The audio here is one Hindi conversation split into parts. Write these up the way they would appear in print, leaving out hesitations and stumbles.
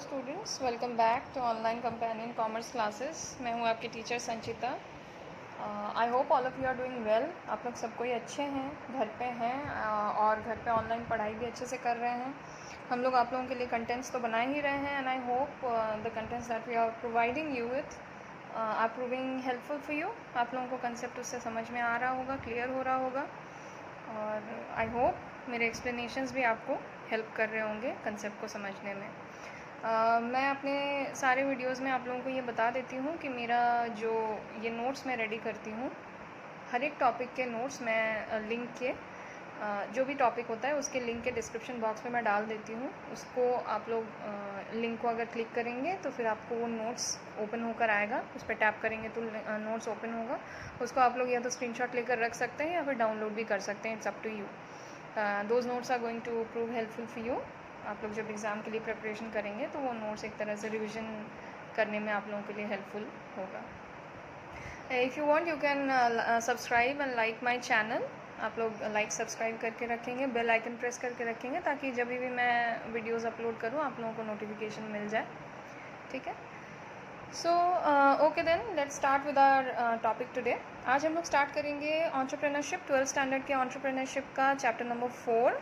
Students, welcome back to online companion commerce classes. मैं हूं आपकी teacher Sanchita. I hope all of you are doing well. आप लोग सब कोई अच्छे हैं, घर पे हैं और घर पे ऑनलाइन पढ़ाई भी अच्छे से कर रहे हैं। हम लोग आप लोगों के लिए कंटेंट्स तो बना ही रहे हैं and I hope the contents that we are providing you with are proving helpful for you. आप लोगों को कंसेप्ट उससे समझ में आ रहा होगा, क्लियर हो रहा होगा और आई होप मेरे एक्सप्लेनेशंस भी आपको हेल्प कर रहे होंगे कंसेप्ट को समझने में। मैं अपने सारे वीडियोज़ में आप लोगों को ये बता देती हूँ कि मेरा जो ये नोट्स मैं रेडी करती हूँ, हर एक टॉपिक के नोट्स मैं लिंक के जो भी टॉपिक होता है उसके लिंक के डिस्क्रिप्शन बॉक्स में मैं डाल देती हूँ। उसको आप लोग लिंक को अगर क्लिक करेंगे तो फिर आपको वो नोट्स ओपन होकर आएगा। उस पर टैप करेंगे तो नोट्स ओपन होगा। उसको आप लोग या तो स्क्रीनशॉट लेकर रख सकते हैं या फिर डाउनलोड भी कर सकते हैं। It's up to you. Those notes are going to prove helpful for you. आप लोग जब एग्ज़ाम के लिए प्रिपरेशन करेंगे तो वो नोट्स एक तरह से रिविज़न करने में आप लोगों के लिए हेल्पफुल होगा। If you want you can subscribe and like my channel. आप लोग लाइक सब्सक्राइब करके रखेंगे, बेल आइकन प्रेस करके रखेंगे ताकि जब भी मैं वीडियोस अपलोड करूँ आप लोगों को नोटिफिकेशन मिल जाए। ठीक है, so okay then let's start with our topic today. आज हम लोग स्टार्ट करेंगे एंटरप्रेन्योरशिप 12th स्टैंडर्ड के एंटरप्रेन्योरशिप का चैप्टर नंबर 4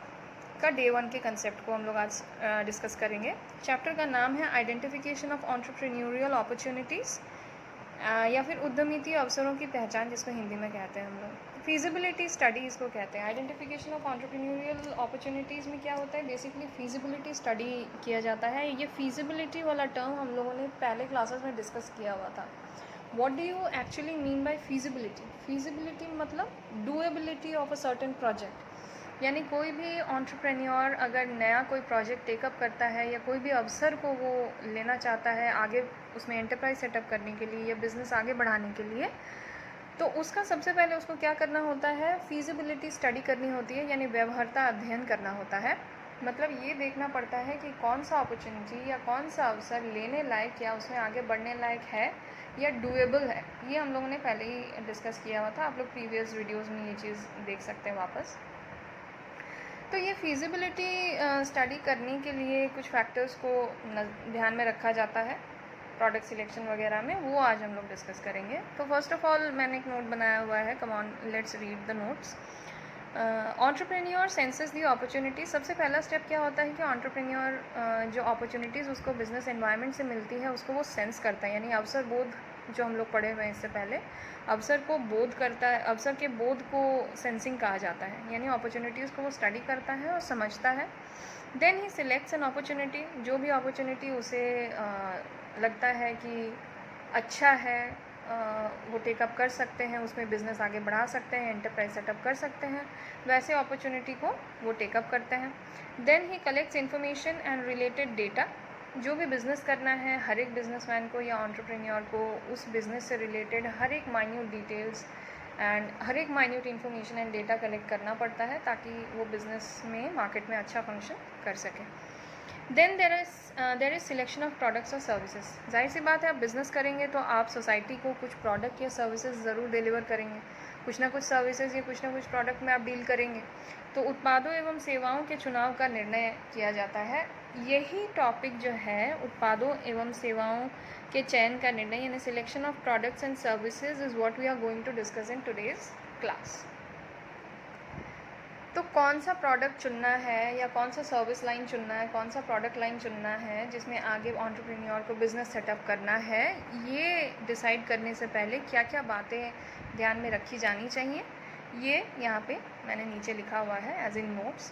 का डे 1 के कंसेप्ट को हम लोग आज डिस्कस करेंगे। चैप्टर का नाम है आइडेंटिफिकेशन ऑफ एंटरप्रेन्योरियल अपॉर्चुनिटीज़ या फिर उद्यमिता अवसरों की पहचान, जिसको हिंदी में कहते हैं हम लोग। फीजिबिलिटी स्टडी इसको कहते हैं। आइडेंटिफिकेशन ऑफ एंटरप्रेन्योरियल अपॉर्चुनिटीज़ में क्या होता है, बेसिकली फीजिबिलिटी स्टडी किया जाता है। ये फीजिबिलिटी वाला टर्म हम लोगों ने पहले क्लासेस में डिस्कस किया हुआ था। What do you actually mean by feasibility? Feasibility मतलब डूएबिलिटी ऑफ अ सर्टेन प्रोजेक्ट। यानी कोई भी एंटरप्रेन्योर अगर नया कोई प्रोजेक्ट टेकअप करता है या कोई भी अवसर को वो लेना चाहता है आगे उसमें एंटरप्राइज सेटअप करने के लिए या बिज़नेस आगे बढ़ाने के लिए, तो उसका सबसे पहले उसको क्या करना होता है, फीजिबिलिटी स्टडी करनी होती है, यानी व्यवहार्यता अध्ययन करना होता है। मतलब ये देखना पड़ता है कि कौन सा अपॉर्चुनिटी या कौन सा अवसर लेने लायक या उसमें आगे बढ़ने लायक है या डूएबल है। ये हम लोगों ने पहले ही डिस्कस किया हुआ था। आप लोग प्रीवियस वीडियोज़ में ये चीज़ देख सकते हैं वापस। तो ये फीजिबिलिटी स्टडी करने के लिए कुछ फैक्टर्स को ध्यान में रखा जाता है प्रोडक्ट सिलेक्शन वगैरह में, वो आज हम लोग डिस्कस करेंगे। तो फर्स्ट ऑफ ऑल मैंने एक नोट बनाया हुआ है, come on let's read the notes. Entrepreneur senses the opportunity. सबसे पहला स्टेप क्या होता है कि एंटरप्रेन्योर जो अपॉर्चुनिटीज़ उसको बिजनेस एनवायरनमेंट से मिलती है उसको वो सेंस करता है, यानी अवसर बोध जो हम लोग पढ़े हुए हैं इससे पहले, अवसर को बोध करता है। अवसर के बोध को सेंसिंग कहा जाता है, यानी अपॉर्चुनिटीज़ को वो स्टडी करता है और समझता है। Then he selects an opportunity. जो भी अपॉर्चुनिटी उसे लगता है कि अच्छा है, वो टेकअप कर सकते हैं, उसमें बिज़नेस आगे बढ़ा सकते हैं, एंटरप्राइज सेटअप कर सकते हैं, वैसे अपॉर्चुनिटी को वो टेकअप करते हैं। Then he collects information and related data. जो भी बिज़नेस करना है हर एक बिजनेसमैन को या एंटरप्रेन्योर को उस बिज़नेस से रिलेटेड हर एक माइन्यूट डिटेल्स एंड हर एक minute information and data collect करना पड़ता है ताकि वो बिज़नेस में मार्केट में अच्छा फंक्शन कर सके। Then there is selection of products और सर्विसेज। जाहिर सी बात है, आप बिज़नेस करेंगे तो आप सोसाइटी को कुछ प्रोडक्ट या सर्विसेज ज़रूर डिलीवर करेंगे। कुछ ना कुछ सर्विसेज या कुछ ना कुछ प्रोडक्ट में आप डील करेंगे, तो उत्पादों एवं सेवाओं के चुनाव का निर्णय किया जाता है। यही टॉपिक जो है उत्पादों एवं सेवाओं के चयन का निर्णय, यानी selection of products and services is what we are going to discuss in today's class. तो कौन सा प्रोडक्ट चुनना है या कौन सा सर्विस लाइन चुनना है, कौन सा प्रोडक्ट लाइन चुनना है जिसमें आगे एंटरप्रेन्योर को बिज़नेस सेटअप करना है, ये डिसाइड करने से पहले क्या क्या बातें ध्यान में रखी जानी चाहिए, ये यहाँ पे मैंने नीचे लिखा हुआ है एज इन नोट्स।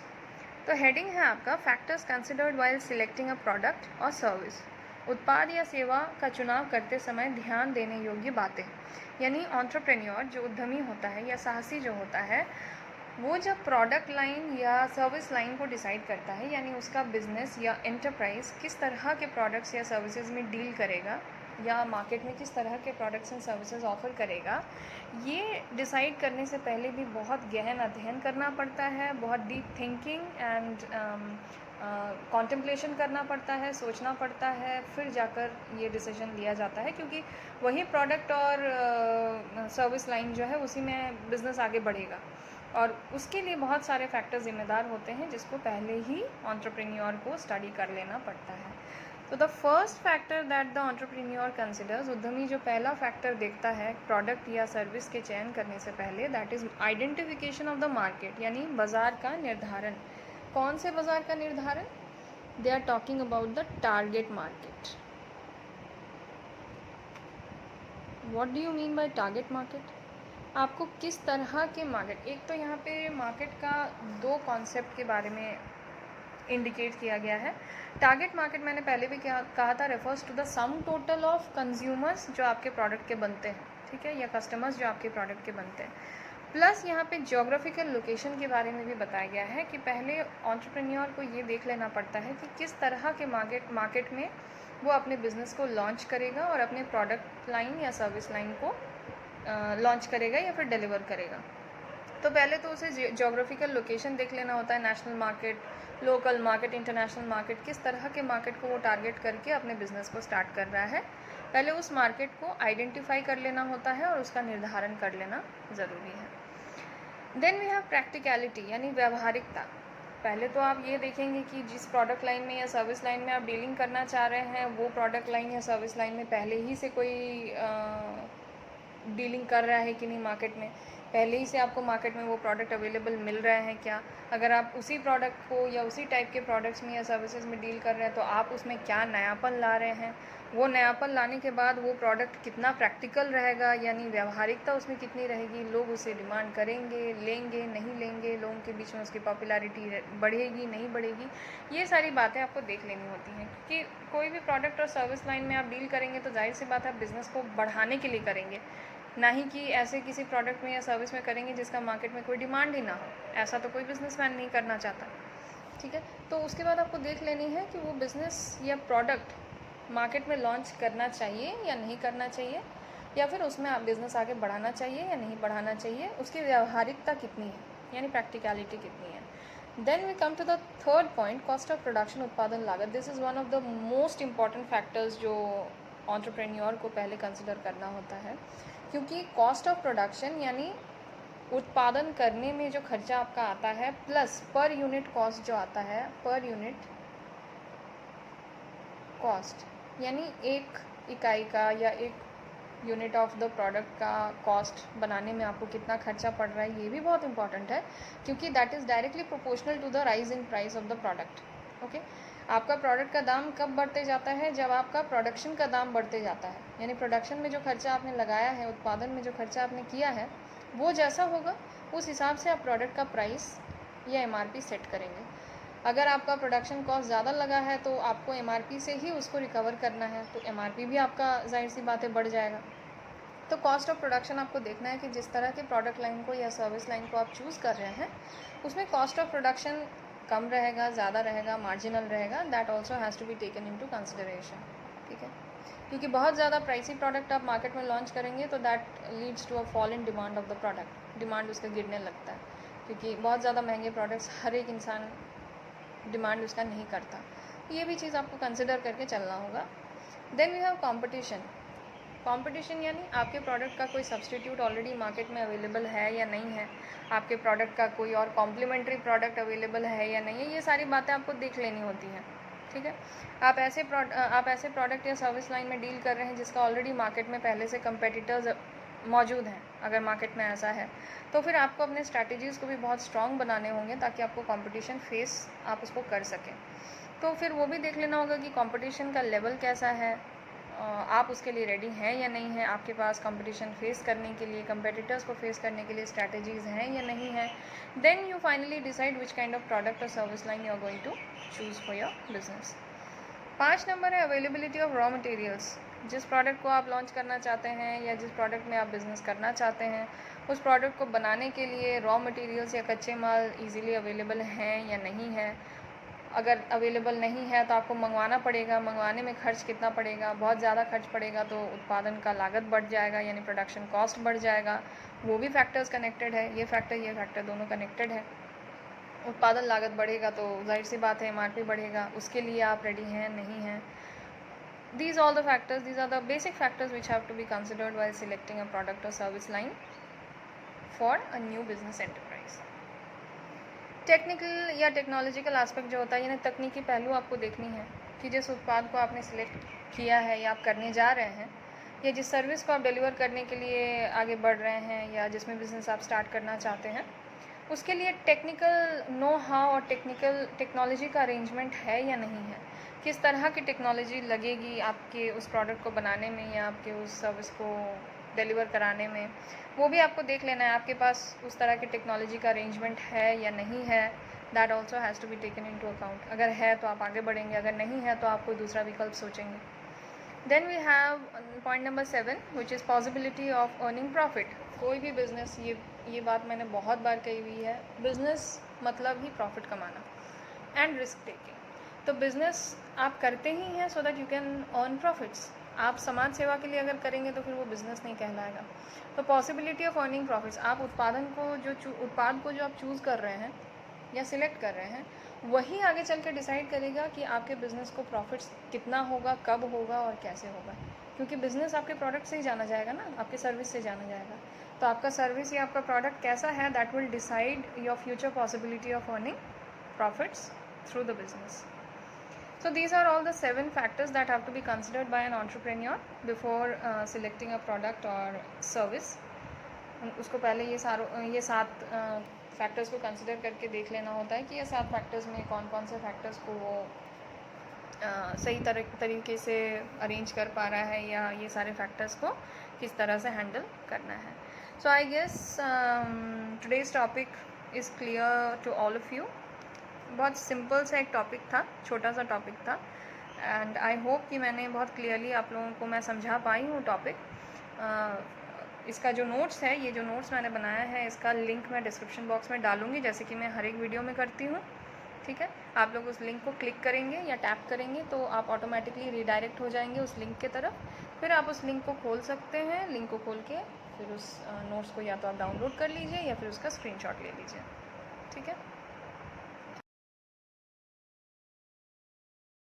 तो हेडिंग है आपका factors considered while selecting a product और सर्विस। उत्पाद या सेवा का चुनाव करते समय ध्यान देने योग्य बातें। यानी एंटरप्रेन्योर जो उद्यमी होता है या साहसी जो होता है, वो जब प्रोडक्ट लाइन या सर्विस लाइन को डिसाइड करता है, यानी उसका बिजनेस या एंटरप्राइज किस तरह के प्रोडक्ट्स या सर्विसेज में डील करेगा या मार्केट में किस तरह के प्रोडक्ट्स एंड सर्विसेज ऑफर करेगा, ये डिसाइड करने से पहले भी बहुत गहन अध्ययन करना पड़ता है, बहुत डीप थिंकिंग एंड कॉन्टेम्पलेशन करना पड़ता है, सोचना पड़ता है, फिर जाकर ये डिसीजन लिया जाता है। क्योंकि वही प्रोडक्ट और सर्विस लाइन जो है उसी में बिज़नेस आगे बढ़ेगा और उसके लिए बहुत सारे फैक्टर ज़िम्मेदार होते हैं जिसको पहले ही एंटरप्रेन्योर को स्टडी कर लेना पड़ता है। तो the first factor that the entrepreneur considers, उद्यमी जो पहला फैक्टर देखता है प्रोडक्ट या सर्विस के चयन करने से पहले, that is identification of the market, यानी बाजार का निर्धारण। कौन से बाजार का निर्धारण? They are talking about the target market. What do you mean by target market? आपको किस तरह के मार्केट, एक तो यहाँ पे मार्केट का दो कॉन्सेप्ट के बारे में इंडिकेट किया गया है। टारगेट मार्केट मैंने पहले भी कहा था, refers to the sum total of consumers जो आपके प्रोडक्ट के बनते हैं, ठीक है, या कस्टमर्स जो आपके प्रोडक्ट के बनते हैं। प्लस यहाँ पे ज्योग्राफिकल लोकेशन के बारे में भी बताया गया है कि पहले एंटरप्रेन्योर को ये देख लेना पड़ता है कि किस तरह के मार्केट में वो अपने बिजनेस को लॉन्च करेगा और अपने प्रोडक्ट लाइन या सर्विस लाइन को लॉन्च करेगा या फिर डिलीवर करेगा। तो पहले तो उसे ज्योग्राफिकल लोकेशन देख लेना होता है, national market, local market, international market, किस तरह के मार्केट को वो टारगेट करके अपने बिजनेस को स्टार्ट कर रहा है। पहले उस मार्केट को आइडेंटिफाई कर लेना होता है और उसका निर्धारण कर लेना ज़रूरी है। देन वी हैव प्रैक्टिकलिटी, यानी व्यावहारिकता। पहले तो आप ये देखेंगे कि जिस प्रोडक्ट लाइन में या सर्विस लाइन में आप डीलिंग करना चाह रहे हैं, वो प्रोडक्ट लाइन या सर्विस लाइन में पहले ही से कोई डीलिंग कर रहा है कि नहीं मार्केट में, पहले ही से आपको मार्केट में वो प्रोडक्ट अवेलेबल मिल रहे हैं क्या। अगर आप उसी प्रोडक्ट को या उसी टाइप के प्रोडक्ट्स में या सर्विसेज में डील कर रहे हैं तो आप उसमें क्या नयापन ला रहे हैं। वो नयापन लाने के बाद वो प्रोडक्ट कितना प्रैक्टिकल रहेगा, यानी व्यावहारिकता उसमें कितनी रहेगी, लोग उसे डिमांड करेंगे, लेंगे, नहीं लेंगे, लोगों के बीच में उसकी पॉपुलैरिटी बढ़ेगी, नहीं बढ़ेगी। ये सारी बातें आपको देख लेनी होती हैं, क्योंकि कोई भी प्रोडक्ट और सर्विस लाइन में आप डील करेंगे तो जाहिर सी बात है आप बिज़नेस को बढ़ाने के लिए करेंगे, ना ही कि ऐसे किसी प्रोडक्ट में या सर्विस में करेंगे जिसका मार्केट में कोई डिमांड ही ना हो। ऐसा तो कोई बिजनेसमैन नहीं करना चाहता, ठीक है। तो उसके बाद आपको देख लेनी है कि वो बिज़नेस या प्रोडक्ट मार्केट में लॉन्च करना चाहिए या नहीं करना चाहिए, या फिर उसमें आप बिज़नेस आगे बढ़ाना चाहिए या नहीं बढ़ाना चाहिए, उसकी व्यावहारिकता कितनी है, यानी प्रैक्टिकलिटी कितनी है। Then we come to the third point, cost of production, उत्पादन लागत। This is one of the most important factors जो एंटरप्रेन्योर को पहले कंसिडर करना होता है, क्योंकि कॉस्ट ऑफ प्रोडक्शन यानी उत्पादन करने में जो खर्चा आपका आता है, प्लस पर यूनिट कॉस्ट जो आता है, पर यूनिट कॉस्ट यानी एक इकाई का या एक यूनिट ऑफ द प्रोडक्ट का कॉस्ट बनाने में आपको कितना खर्चा पड़ रहा है, ये भी बहुत इंपॉर्टेंट है, क्योंकि that is directly proportional to the rise in price of the product. Okay, आपका प्रोडक्ट का दाम कब बढ़ते जाता है? जब आपका प्रोडक्शन का दाम बढ़ते जाता है, यानी प्रोडक्शन में जो खर्चा आपने लगाया है, उत्पादन में जो खर्चा आपने किया है, वो जैसा होगा उस हिसाब से आप प्रोडक्ट का प्राइस या MRP सेट करेंगे। अगर आपका प्रोडक्शन कॉस्ट ज़्यादा लगा है तो आपको MRP से ही उसको रिकवर करना है, तो MRP भी आपका जाहिर सी बात है बढ़ जाएगा। तो कॉस्ट ऑफ प्रोडक्शन आपको देखना है कि जिस तरह के प्रोडक्ट लाइन को या सर्विस लाइन को आप चूज़ कर रहे हैं उसमें कॉस्ट ऑफ प्रोडक्शन कम रहेगा, ज़्यादा रहेगा, मार्जिनल रहेगा, that also has to be taken into consideration, ठीक है। क्योंकि बहुत ज़्यादा प्राइसी प्रोडक्ट आप मार्केट में लॉन्च करेंगे तो that leads to a fall in demand of the product, demand उसका गिरने लगता है, क्योंकि बहुत ज़्यादा महंगे प्रोडक्ट्स हर एक इंसान डिमांड उसका नहीं करता। ये भी चीज़ आपको कंसिडर करके चलना होगा। Then we have competition. Competition यानी आपके प्रोडक्ट का कोई सब्सटीट्यूट ऑलरेडी मार्केट में अवेलेबल है या नहीं है, आपके प्रोडक्ट का कोई और कॉम्प्लीमेंट्री प्रोडक्ट अवेलेबल है या नहीं है, ये सारी बातें आपको देख लेनी होती हैं, ठीक है। आप ऐसे प्रोडक्ट या सर्विस लाइन में डील कर रहे हैं जिसका ऑलरेडी मार्केट में पहले से कंपेटिटर्स मौजूद हैं, अगर मार्केट में ऐसा है तो फिर आपको अपने स्ट्रैटेजीज़ को भी बहुत स्ट्रॉन्ग बनाने होंगे ताकि आपको कंपटीशन फेस आप उसको कर सकें। तो फिर वो भी देख लेना होगा कि कंपटीशन का लेवल कैसा है, आप उसके लिए रेडी हैं या नहीं हैं, आपके पास कंपटीशन फेस करने के लिए, कंपेटिटर्स को फेस करने के लिए स्ट्रैटेजीज़ हैं या नहीं हैं। Then you finally decide which kind of product और service line you are going to choose for your business. 5 number है अवेलेबिलिटी ऑफ रॉ मटेरियल्स। जिस प्रोडक्ट को आप लॉन्च करना चाहते हैं या जिस प्रोडक्ट में आप बिज़नेस करना चाहते हैं, उस प्रोडक्ट को बनाने के लिए रॉ मटेरियल्स या कच्चे माल इजीली अवेलेबल हैं या नहीं है। अगर अवेलेबल नहीं है तो आपको मंगवाना पड़ेगा, मंगवाने में खर्च कितना पड़ेगा, बहुत ज़्यादा खर्च पड़ेगा तो उत्पादन का लागत बढ़ जाएगा, यानी प्रोडक्शन कॉस्ट बढ़ जाएगा। वो भी फैक्टर्स कनेक्टेड है, ये फैक्टर दोनों कनेक्टेड है। उत्पादन लागत बढ़ेगा तो जाहिर सी बात है MRP बढ़ेगा, उसके लिए आप रेडी हैं नहीं हैं। These are the basic factors which have to be considered while selecting a product or service line for a new business enterprise. Technical या टेक्नोलॉजिकल एस्पेक्ट जो होता है, यानी तकनीकी पहलू आपको देखनी है कि जिस उत्पाद को आपने सिलेक्ट किया है या आप करने जा रहे हैं, या जिस सर्विस को आप डिलीवर करने के लिए आगे बढ़ रहे हैं, या जिसमें बिज़नेस आप स्टार्ट करना चाहते हैं, उसके लिए टेक्निकल नो हाउ और टेक्नोलॉजी का अरेंजमेंट है या नहीं है। किस तरह की टेक्नोलॉजी लगेगी आपके उस प्रोडक्ट को बनाने में या आपके उस सर्विस को डिलीवर कराने में, वो भी आपको देख लेना है। आपके पास उस तरह की टेक्नोलॉजी का अरेंजमेंट है या नहीं है, that also has to be taken in to account. अगर है तो आप आगे बढ़ेंगे, अगर नहीं है तो आप कोई दूसरा विकल्प सोचेंगे। Then we have point number 7 which is possibility of earning profit. कोई भी बिज़नेस, ये बात मैंने बहुत बार कही हुई है, बिज़नेस मतलब ही प्रॉफिट कमाना एंड रिस्क टेकिंग। तो बिज़नेस आप करते ही हैं so that you can earn profits. आप समाज सेवा के लिए अगर करेंगे तो फिर वो बिज़नेस नहीं कहलाएगा। तो पॉसिबिलिटी ऑफ अर्निंग प्रॉफिट्स, आप उत्पाद को जो आप चूज़ कर रहे हैं या सिलेक्ट कर रहे हैं, वही आगे चल के डिसाइड करेगा कि आपके बिज़नेस को प्रॉफिट्स कितना होगा, कब होगा और कैसे होगा। क्योंकि बिज़नेस आपके प्रोडक्ट से ही जाना जाएगा ना, आपके सर्विस से जाना जाएगा। तो आपका सर्विस या आपका प्रोडक्ट कैसा है, that will decide your future possibility of earning profits through the business. So these are all the 7 factors that have to be considered by an entrepreneur before selecting a product or service. उसको पहले ये 7 फैक्टर्स को कंसिडर करके देख लेना होता है कि ये 7 फैक्टर्स में कौन कौन से फैक्टर्स को वो सही तरीके से अरेंज कर पा रहा है, या ये सारे फैक्टर्स को किस तरह से हैंडल करना है. So I guess today's topic is clear to all of you. बहुत सिंपल सा एक टॉपिक था, छोटा सा टॉपिक था, एंड आई होप कि मैंने बहुत क्लियरली आप लोगों को मैं समझा पाई हूँ टॉपिक. इसका जो नोट्स है, ये जो नोट्स मैंने बनाया है, इसका लिंक मैं डिस्क्रिप्शन बॉक्स में डालूँगी, जैसे कि मैं हर एक वीडियो में करती हूँ. ठीक है, आप लोग उस लिंक को क्लिक करेंगे या टैप करेंगे तो आप ऑटोमेटिकली रीडायरेक्ट हो जाएंगे उस लिंक के तरफ. फिर आप उस लिंक को खोल सकते हैं. लिंक को खोल के फिर उस नोट्स को या तो आप डाउनलोड कर लीजिए या फिर उसका स्क्रीनशॉट ले लीजिए. ठीक है.